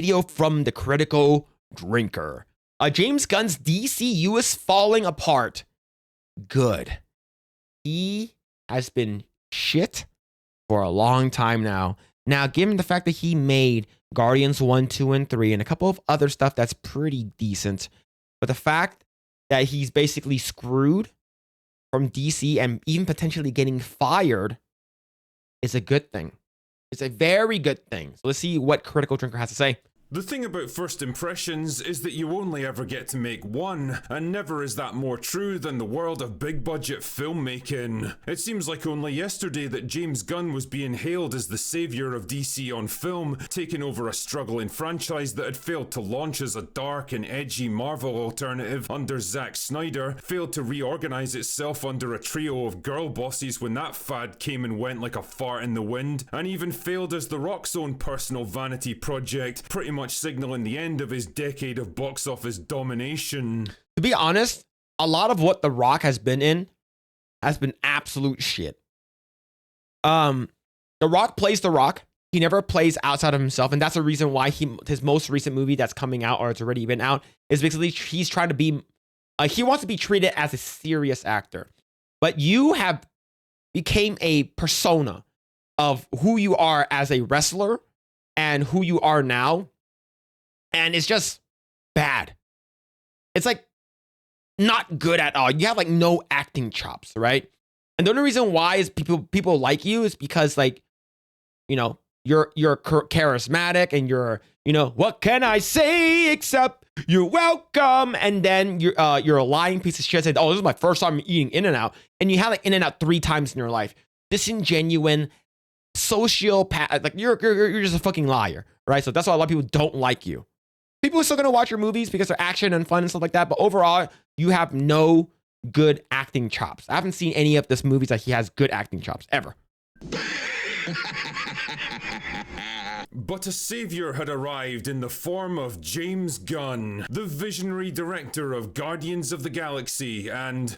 Video from the Critical Drinker. James Gunn's DCU is falling apart. Good. He has been shit for a long time now. Now, given the fact that he made Guardians 1, 2, and 3, and a couple of other stuff that's pretty decent, but the fact that he's basically screwed from DC and even potentially getting fired is a good thing. It's a very good thing. So let's see what Critical Drinker has to say. The thing about first impressions is that you only ever get to make one, and never is that more true than the world of big budget filmmaking. It seems like only yesterday that James Gunn was being hailed as the savior of DC on film, taking over a struggling franchise that had failed to launch as a dark and edgy Marvel alternative under Zack Snyder, failed to reorganize itself under a trio of girl bosses when that fad came and went like a fart in the wind, and even failed as The Rock's own personal vanity project, pretty much signaling the end of his decade of box office domination. To be honest, a lot of what The Rock has been in has been absolute shit. The Rock plays The Rock. He never plays outside of himself, and that's the reason why his most recent movie that's coming out, or it's already been out, is basically he's trying to be, he wants to be treated as a serious actor. But you have became a persona of who you are as a wrestler and who you are now. And it's just bad. It's like not good at all. You have like no acting chops, right? And the only reason why is people like you is because, like, you know, you're charismatic and you're, you know, what can I say except you're welcome? And then you're a lying piece of shit. Said, oh, this is my first time eating In-N-Out, and you had like In-N-Out 3 times in your life. Disingenuine, sociopath. Like you're just a fucking liar, right? So that's why a lot of people don't like you. People are still going to watch your movies because they're action and fun and stuff like that. But overall, you have no good acting chops. I haven't seen any of this movies that he has good acting chops ever. But a savior had arrived in the form of James Gunn, the visionary director of Guardians of the Galaxy and,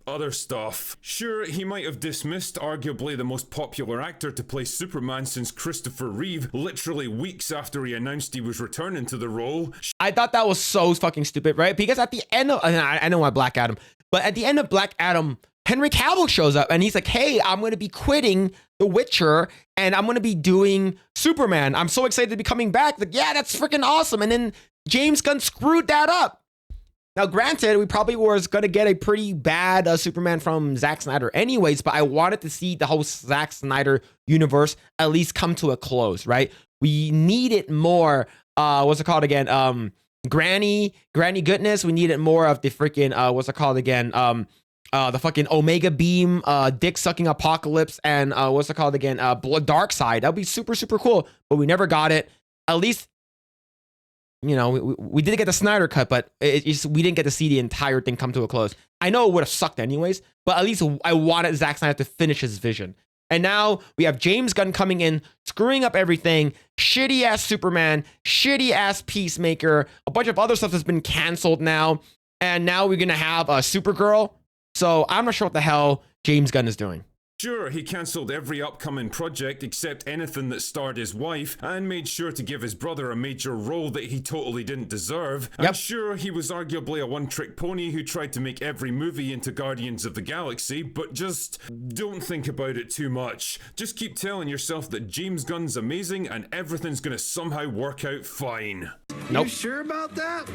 other stuff. Sure, he might have dismissed arguably the most popular actor to play Superman since Christopher Reeve literally weeks after he announced he was returning to the role. I thought that was so fucking stupid, right? Because at the end of, I know why Black Adam, but at the end of Black Adam, Henry Cavill shows up and he's like, hey, I'm going to be quitting The Witcher and I'm going to be doing Superman. I'm so excited to be coming back. Like, yeah, that's freaking awesome. And then James Gunn screwed that up. Now, granted, we probably was going to get a pretty bad Superman from Zack Snyder anyways, but I wanted to see the whole Zack Snyder universe at least come to a close, right? We needed more, what's it called again? Granny goodness. We needed more of the freaking, what's it called again? The fucking Omega Beam, dick-sucking apocalypse, and what's it called again? Dark Side. That would be super, super cool, but we never got it. At least, you know, we did get the Snyder cut, but we didn't get to see the entire thing come to a close. I know it would have sucked anyways, but at least I wanted Zack Snyder to finish his vision. And now we have James Gunn coming in, screwing up everything, shitty-ass Superman, shitty-ass Peacemaker, a bunch of other stuff that's been canceled now, and now we're going to have Supergirl. So I'm not sure what the hell James Gunn is doing. Sure, he cancelled every upcoming project except anything that starred his wife, and made sure to give his brother a major role that he totally didn't deserve. Yep. And sure, he was arguably a one-trick pony who tried to make every movie into Guardians of the Galaxy, but just don't think about it too much. Just keep telling yourself that James Gunn's amazing and everything's gonna somehow work out fine. Nope. You sure about that?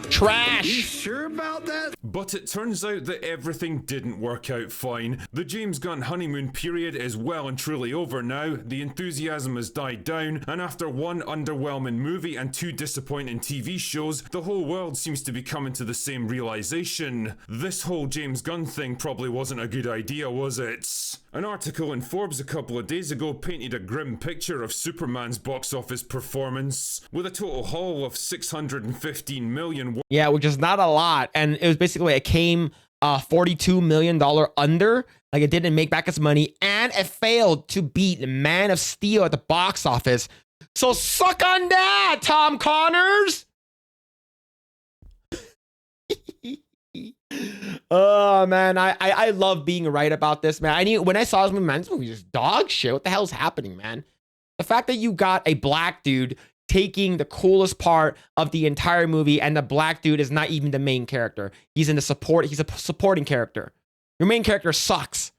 Trash. You sure about that? But it turns out that everything didn't work out fine. The James Gunn honeymoon period is well and truly over now, the enthusiasm has died down, and after one underwhelming movie and 2 disappointing TV shows, the whole world seems to be coming to the same realization. This whole James Gunn thing probably wasn't a good idea, was it? An article in Forbes a couple of days ago painted a grim picture of Superman's box office performance, with a total haul of 615 million. Yeah, which is not a lot, and it was basically, it came $42 million under. Like, it didn't make back its money, and it failed to beat Man of Steel at the box office. So suck on that, Tom Connors. Oh man, I love being right about this, man. When I saw this movie, man, this movie is dog shit. What the hell's happening, man? The fact that you got a black dude taking the coolest part of the entire movie, and the black dude is not even the main character. He's a supporting character. Your main character sucks.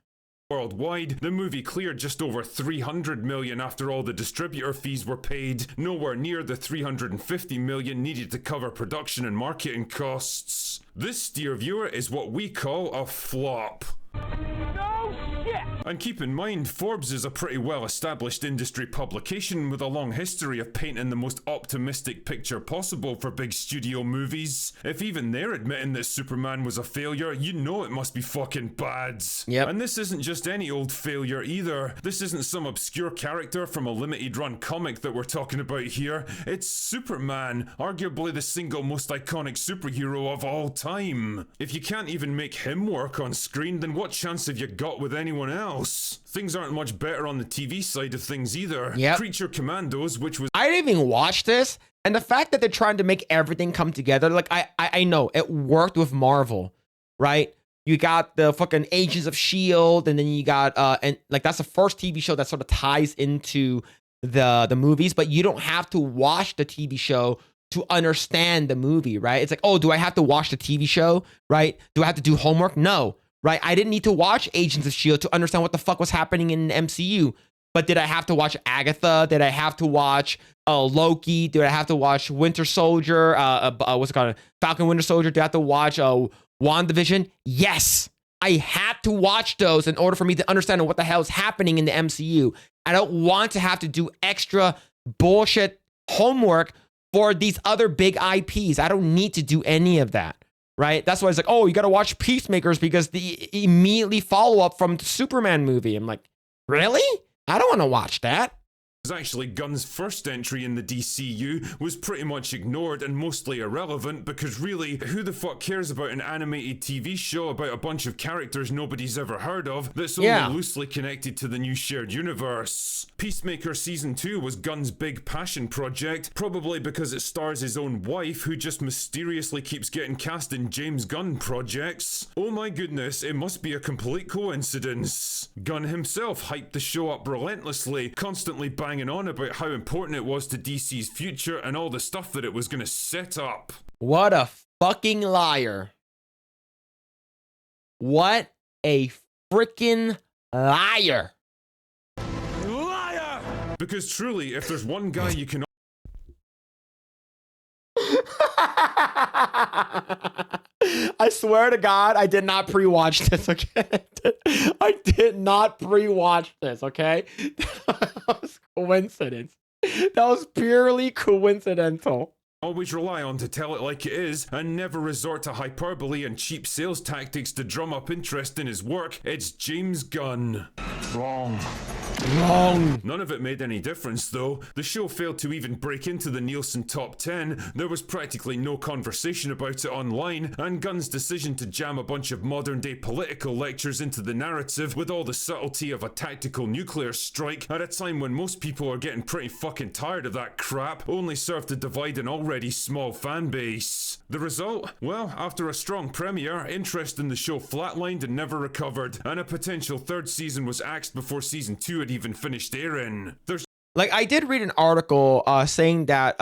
Worldwide, the movie cleared just over 300 million after all the distributor fees were paid, nowhere near the 350 million needed to cover production and marketing costs. This, dear viewer, is what we call a flop. And keep in mind, Forbes is a pretty well-established industry publication with a long history of painting the most optimistic picture possible for big studio movies. If even they're admitting that Superman was a failure, you know it must be fucking bad. Yep. And this isn't just any old failure either. This isn't some obscure character from a limited-run comic that we're talking about here. It's Superman, arguably the single most iconic superhero of all time. If you can't even make him work on screen, then what chance have you got with anyone else? Things aren't much better on the TV side of things either. Yep. Creature Commandos, which was... I didn't even watch this, and the fact that they're trying to make everything come together, like, I know it worked with Marvel, right? You got the fucking Agents of S.H.I.E.L.D., and then you got, and like, that's the first TV show that sort of ties into the movies, but you don't have to watch the TV show to understand the movie, right? It's like, oh, do I have to watch the TV show, right? Do I have to do homework? No. Right? I didn't need to watch Agents of S.H.I.E.L.D. to understand what the fuck was happening in the MCU. But did I have to watch Agatha? Did I have to watch Loki? Did I have to watch Winter Soldier? What's it called? Falcon Winter Soldier? Did I have to watch WandaVision? Yes. I had to watch those in order for me to understand what the hell is happening in the MCU. I don't want to have to do extra bullshit homework for these other big IPs. I don't need to do any of that. Right? That's why it's like, oh, you got to watch Peacemakers because the immediately follow up from the Superman movie. I'm like, really? I don't want to watch that. Actually, Gunn's first entry in the DCU was pretty much ignored and mostly irrelevant because really, who the fuck cares about an animated TV show about a bunch of characters nobody's ever heard of that's only loosely connected to the new shared universe? Peacemaker Season 2 was Gunn's big passion project, probably because it stars his own wife who just mysteriously keeps getting cast in James Gunn projects. Oh my goodness, it must be a complete coincidence. Gunn himself hyped the show up relentlessly, constantly banging on about how important it was to DC's future and all the stuff that it was going to set up. What a fucking liar. What a freaking liar. Liar! Because truly, if there's one guy you can... I swear to God, I did not pre-watch this, okay? I did not pre-watch this, okay? That was coincidence. That was purely coincidental. Always rely on to tell it like it is, and never resort to hyperbole and cheap sales tactics to drum up interest in his work. It's James Gunn. Wrong. Wrong. None of it made any difference though. The show failed to even break into the Nielsen top 10, there was practically no conversation about it online, and Gunn's decision to jam a bunch of modern day political lectures into the narrative with all the subtlety of a tactical nuclear strike at a time when most people are getting pretty fucking tired of that crap only served to divide an already small fan base. The result? Well, after a strong premiere, interest in the show flatlined and never recovered, and a potential third season was axed before season 2 had even finished airing. Like, I did read an article saying that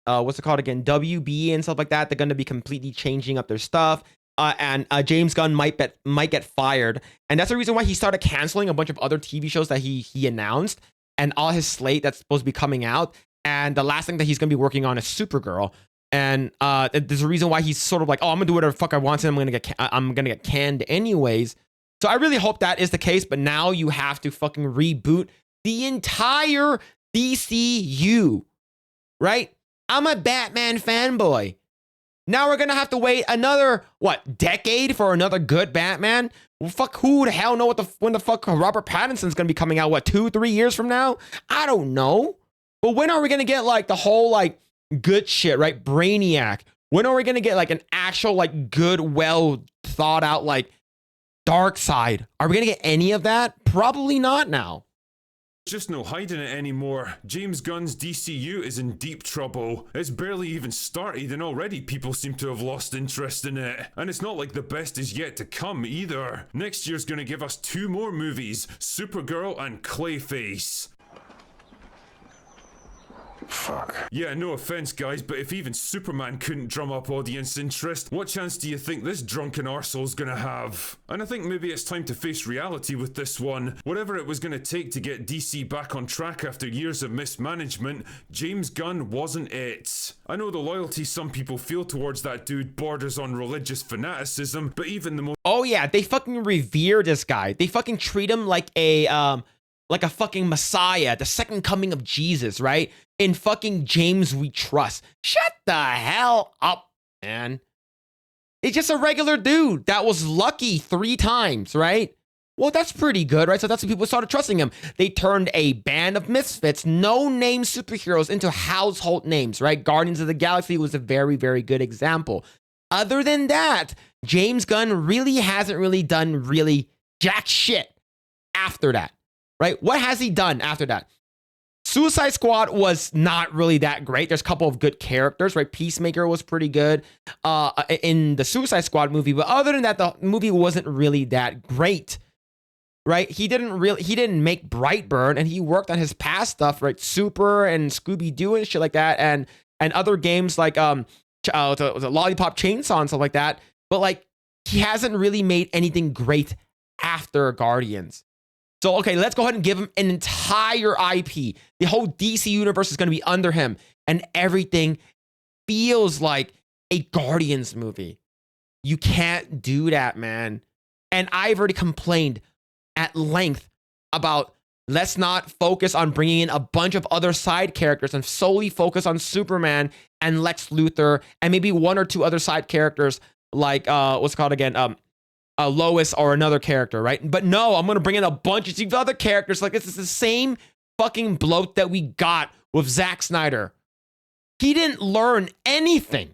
what's it called again, WB and stuff like that, they're going to be completely changing up their stuff, and James Gunn might get fired, and that's the reason why he started canceling a bunch of other TV shows that he announced, and all his slate that's supposed to be coming out. And the last thing that he's going to be working on is Supergirl. And there's a reason why he's sort of like, oh, I'm going to do whatever the fuck I want, and I'm going to get canned anyways. So I really hope that is the case, but now you have to fucking reboot the entire DCU, right? I'm a Batman fanboy. Now we're going to have to wait another, decade for another good Batman? Well, fuck, who the hell know when the fuck Robert Pattinson's going to be coming out, 2-3 years from now? I don't know. But when are we going to get, the whole, good shit, right? Brainiac. When are we going to get, an actual, good, well thought out, Dark Side? Are we going to get any of that? Probably not now. Just no hiding it anymore. James Gunn's DCU is in deep trouble. It's barely even started and already people seem to have lost interest in it. And it's not like the best is yet to come either. Next year's gonna give us 2 more movies, Supergirl and Clayface. Fuck. Yeah, no offense, guys, but if even Superman couldn't drum up audience interest, what chance do you think this drunken arsehole's gonna have? And I think maybe it's time to face reality with this one. Whatever it was gonna take to get DC back on track after years of mismanagement, James Gunn wasn't it. I know the loyalty some people feel towards that dude borders on religious fanaticism, but even the most— Oh yeah, they fucking revere this guy. They fucking treat him like a fucking messiah, the second coming of Jesus, right? In fucking James We Trust. Shut the hell up, man. He's just a regular dude that was lucky 3 times, right? Well, that's pretty good, right? So that's when people started trusting him. They turned a band of misfits, no-name superheroes into household names, right? Guardians of the Galaxy was a very, very good example. Other than that, James Gunn really hasn't really done really jack shit after that, right? What has he done after that? Suicide Squad was not really that great. There's a couple of good characters, right? Peacemaker was pretty good in the Suicide Squad movie, but other than that, the movie wasn't really that great, right? He didn't make Brightburn, and he worked on his past stuff, right? Super and Scooby-Doo and shit like that, and other games like the Lollipop Chainsaw and stuff like that. But like, he hasn't really made anything great after Guardians. So, okay, let's go ahead and give him an entire IP. The whole DC universe is going to be under him, and everything feels like a Guardians movie. You can't do that, man. And I've already complained at length about let's not focus on bringing in a bunch of other side characters and solely focus on Superman and Lex Luthor and maybe 1 or 2 other side characters like, what's it called again? Lois or another character, right? But no, I'm going to bring in a bunch of these other characters. Like, this is the same fucking bloat that we got with Zack Snyder. He didn't learn anything.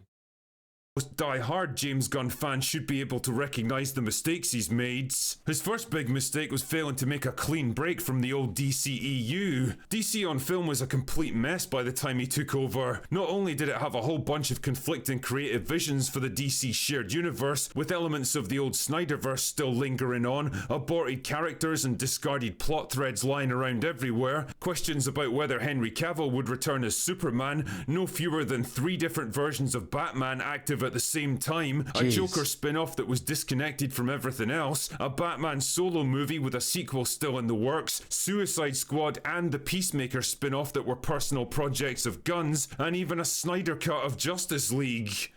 die-hard James Gunn fans should be able to recognize the mistakes he's made. His first big mistake was failing to make a clean break from the old DCEU. DC on film was a complete mess by the time he took over. Not only did it have a whole bunch of conflicting creative visions for the DC shared universe, with elements of the old Snyderverse still lingering on, aborted characters and discarded plot threads lying around everywhere, questions about whether Henry Cavill would return as Superman, no fewer than 3 different versions of Batman active at the same time, a Joker spin-off that was disconnected from everything else, a Batman solo movie with a sequel still in the works, Suicide Squad and the Peacemaker spin-off that were personal projects of Gunn's, and even a Snyder cut of Justice League.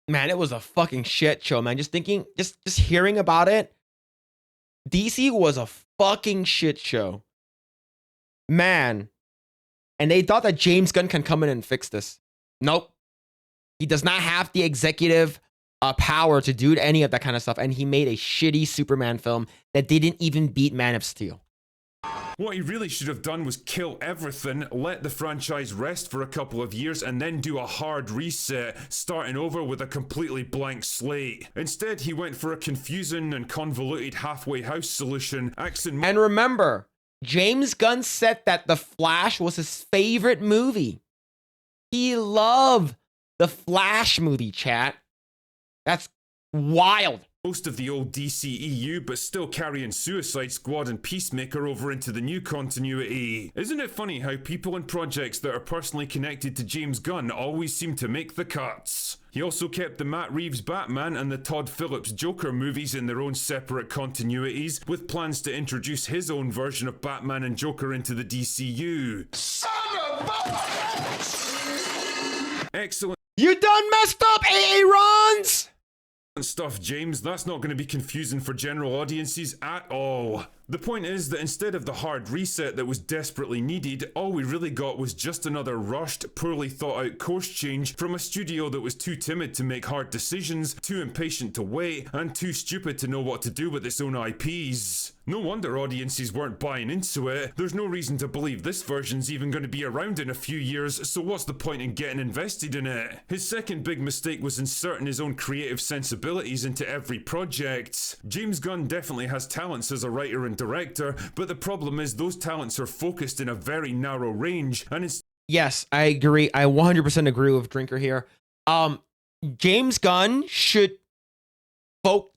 Man, it was a fucking shit show, man. Just thinking, just hearing about it, DC was a fucking shit show. Man. And they thought that James Gunn can come in and fix this. Nope. He does not have the executive power to do any of that kind of stuff. And he made a shitty Superman film that didn't even beat Man of Steel. What he really should have done was kill everything, let the franchise rest for a couple of years, and then do a hard reset, starting over with a completely blank slate. Instead, he went for a confusing and convoluted halfway house solution, And remember, James Gunn said that The Flash was his favorite movie. He loved the Flash movie, chat. That's wild. Most of the old DCEU, but still carrying Suicide Squad and Peacemaker over into the new continuity. Isn't it funny how people and projects that are personally connected to James Gunn always seem to make the cuts? He also kept the Matt Reeves Batman and the Todd Phillips Joker movies in their own separate continuities, with plans to introduce his own version of Batman and Joker into the DCU. Son of a... Excellent. You done messed up, Aaron's! Stuff, James. That's not going to be confusing for general audiences at all. The point is that instead of the hard reset that was desperately needed, all we really got was just another rushed, poorly thought out course change from a studio that was too timid to make hard decisions, too impatient to wait, and too stupid to know what to do with its own IPs. No wonder audiences weren't buying into it. There's no reason to believe this version's even going to be around in a few years, so what's the point in getting invested in it? His second big mistake was inserting his own creative sensibilities into every project. James Gunn definitely has talents as a writer and director, but the problem is those talents are focused in a very narrow range, and it's— Yes, I agree. I 100% agree with Drinker here. James Gunn should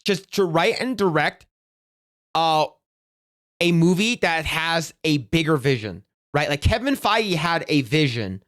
just to write and direct a movie that has a bigger vision, right? Like Kevin Feige had a vision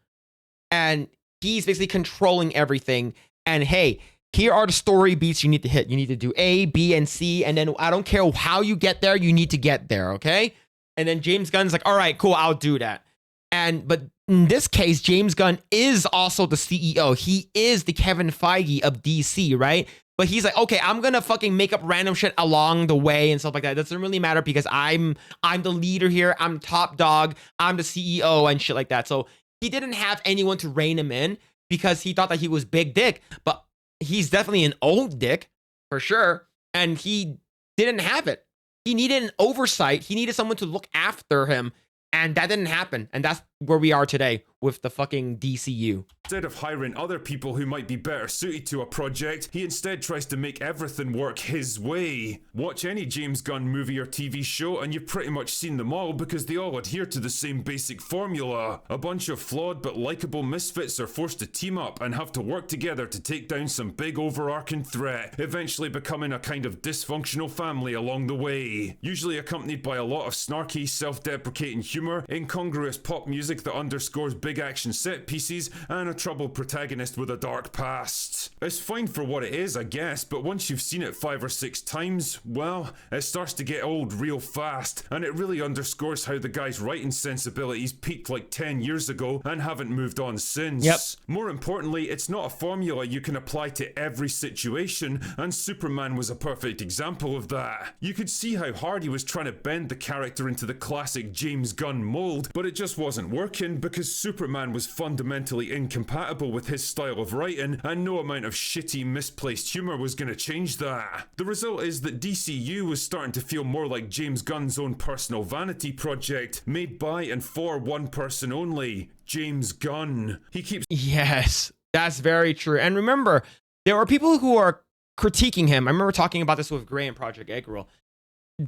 and he's basically controlling everything. And hey, here are the story beats you need to hit. You need to do A, B, and C. And then I don't care how you get there, you need to get there, okay? And then James Gunn's like, all right, cool, I'll do that. But in this case, James Gunn is also the CEO. He is the Kevin Feige of DC, right? But he's like, okay, I'm gonna fucking make up random shit along the way and stuff like that. It doesn't really matter because I'm the leader here. I'm top dog. I'm the CEO and shit like that. So he didn't have anyone to rein him in because he thought that he was big dick. But he's definitely an old dick for sure. And he didn't have it. He needed an oversight. He needed someone to look after him. And that didn't happen. And that's where we are today with the fucking DCU. Instead of hiring other people who might be better suited to a project, he instead tries to make everything work his way. Watch any James Gunn movie or TV show and you've pretty much seen them all because they all adhere to the same basic formula. A bunch of flawed but likable misfits are forced to team up and have to work together to take down some big overarching threat, eventually becoming a kind of dysfunctional family along the way. Usually accompanied by a lot of snarky, self-deprecating humor, incongruous pop music that underscores big action set pieces, and a troubled protagonist with a dark past. It's fine for what it is, I guess, but once you've seen it 5 or 6 times, well, it starts to get old real fast, and it really underscores how the guy's writing sensibilities peaked like 10 years ago and haven't moved on since. Yep. More importantly, it's not a formula you can apply to every situation, and Superman was a perfect example of that. You could see how hard he was trying to bend the character into the classic James Gunn mold, but it just wasn't working because Superman was fundamentally incompatible with his style of writing, and no amount of shitty, misplaced humor was going to change that. The result is that DCU was starting to feel more like James Gunn's own personal vanity project, made by and for one person only, James Gunn. He keeps... Yes, that's very true. And remember, there are people who are critiquing him. I remember talking about this with Gray and Project Egg Roll.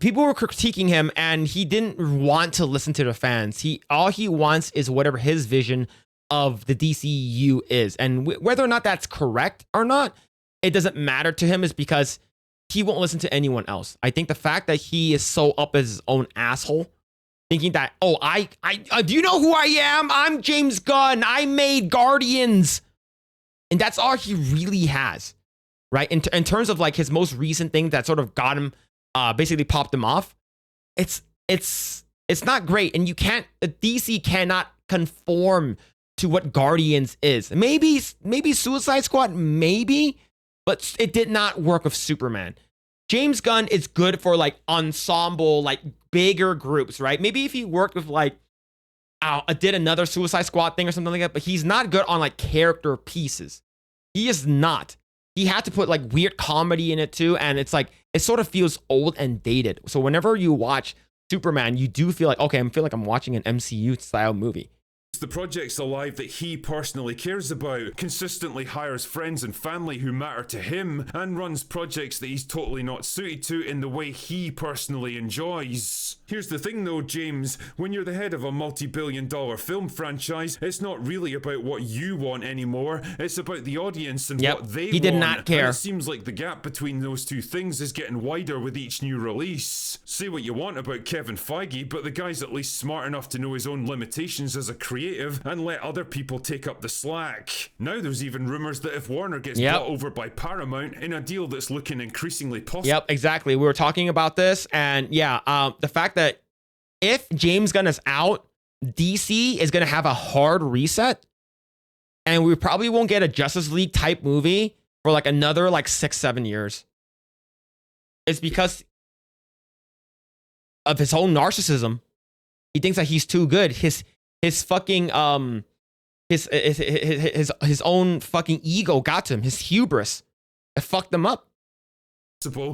People were critiquing him and he didn't want to listen to the fans. All he wants is whatever his vision of the DCU is. And whether or not that's correct or not, it doesn't matter to him, is because he won't listen to anyone else. I think the fact that he is so up his own asshole, thinking that, oh, I do you know who I am? I'm James Gunn. I made Guardians. And that's all he really has, right? In terms of like his most recent thing that sort of got him, basically popped him off. It's not great, and DC cannot conform to what Guardians is. Maybe Suicide Squad, maybe, but it did not work with Superman. James Gunn is good for like ensemble, like bigger groups, right? Maybe if he worked with like, did another Suicide Squad thing or something like that, but he's not good on like character pieces. He is not. He had to put like weird comedy in it too, and it's like, it sort of feels old and dated. So whenever you watch Superman, you do feel like, okay, I feel like I'm watching an MCU style movie. The projects alive that he personally cares about, consistently hires friends and family who matter to him, and runs projects that he's totally not suited to in the way he personally enjoys. Here's the thing though, James, when you're the head of a multi-billion-dollar film franchise, it's not really about what you want anymore, it's about the audience and what they want. He did not care. And it seems like the gap between those two things is getting wider with each new release. Say what you want about Kevin Feige, but the guy's at least smart enough to know his own limitations as a creator and let other people take up the slack. Now there's even rumors that if Warner gets bought over by Paramount in a deal that's looking increasingly possible. Yep, exactly. We were talking about this, and the fact that if James Gunn is out, DC is going to have a hard reset, and we probably won't get a Justice League type movie for like another like 6-7 years. It's because of his own narcissism. He thinks that he's too good. His fucking his own fucking ego got to him. His hubris, it fucked him up.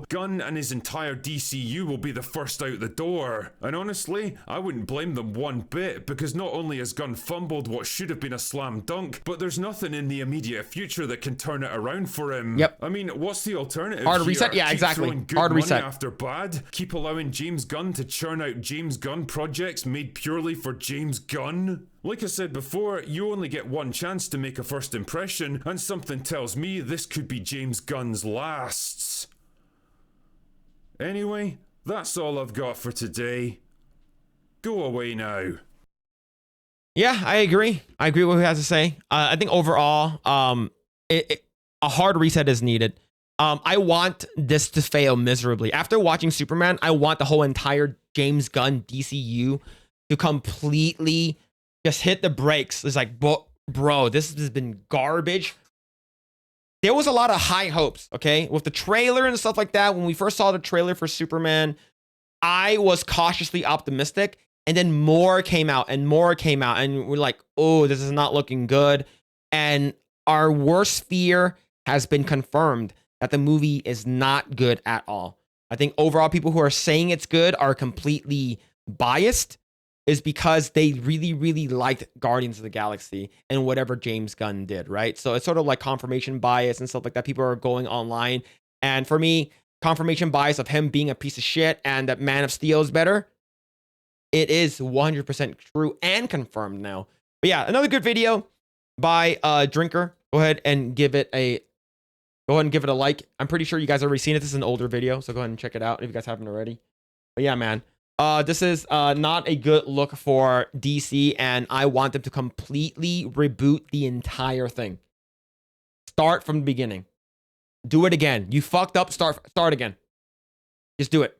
Gunn and his entire DCU will be the first out the door. And honestly, I wouldn't blame them one bit, because not only has Gunn fumbled what should have been a slam dunk, but there's nothing in the immediate future that can turn it around for him. Yep. I mean, what's the alternative? Hard reset? Yeah, Keep exactly. throwing good Hard money reset. after bad? Keep allowing James Gunn to churn out James Gunn projects made purely for James Gunn? Like I said before, you only get one chance to make a first impression, and something tells me this could be James Gunn's last. Anyway, that's all I've got for today. Go away now. Yeah, I agree. I agree with what he has to say. I think overall, a hard reset is needed. I want this to fail miserably. After watching Superman, I want the whole entire James Gunn DCU to completely just hit the brakes. It's like, bro, this has been garbage. There was a lot of high hopes, okay? With the trailer and stuff like that, when we first saw the trailer for Superman, I was cautiously optimistic. And then more came out and more came out. And we're like, oh, this is not looking good. And our worst fear has been confirmed that the movie is not good at all. I think overall, people who are saying it's good are completely biased, is because they really, really liked Guardians of the Galaxy and whatever James Gunn did, right? So it's sort of like confirmation bias and stuff like that. People are going online. And for me, confirmation bias of him being a piece of shit and that Man of Steel is better, it is 100% true and confirmed now. But yeah, another good video by Drinker. Go ahead and give it a like. I'm pretty sure you guys have already seen it. This is an older video, so go ahead and check it out if you guys haven't already. But yeah, man. This is not a good look for DC, and I want them to completely reboot the entire thing. Start from the beginning. Do it again. You fucked up. Start again. Just do it.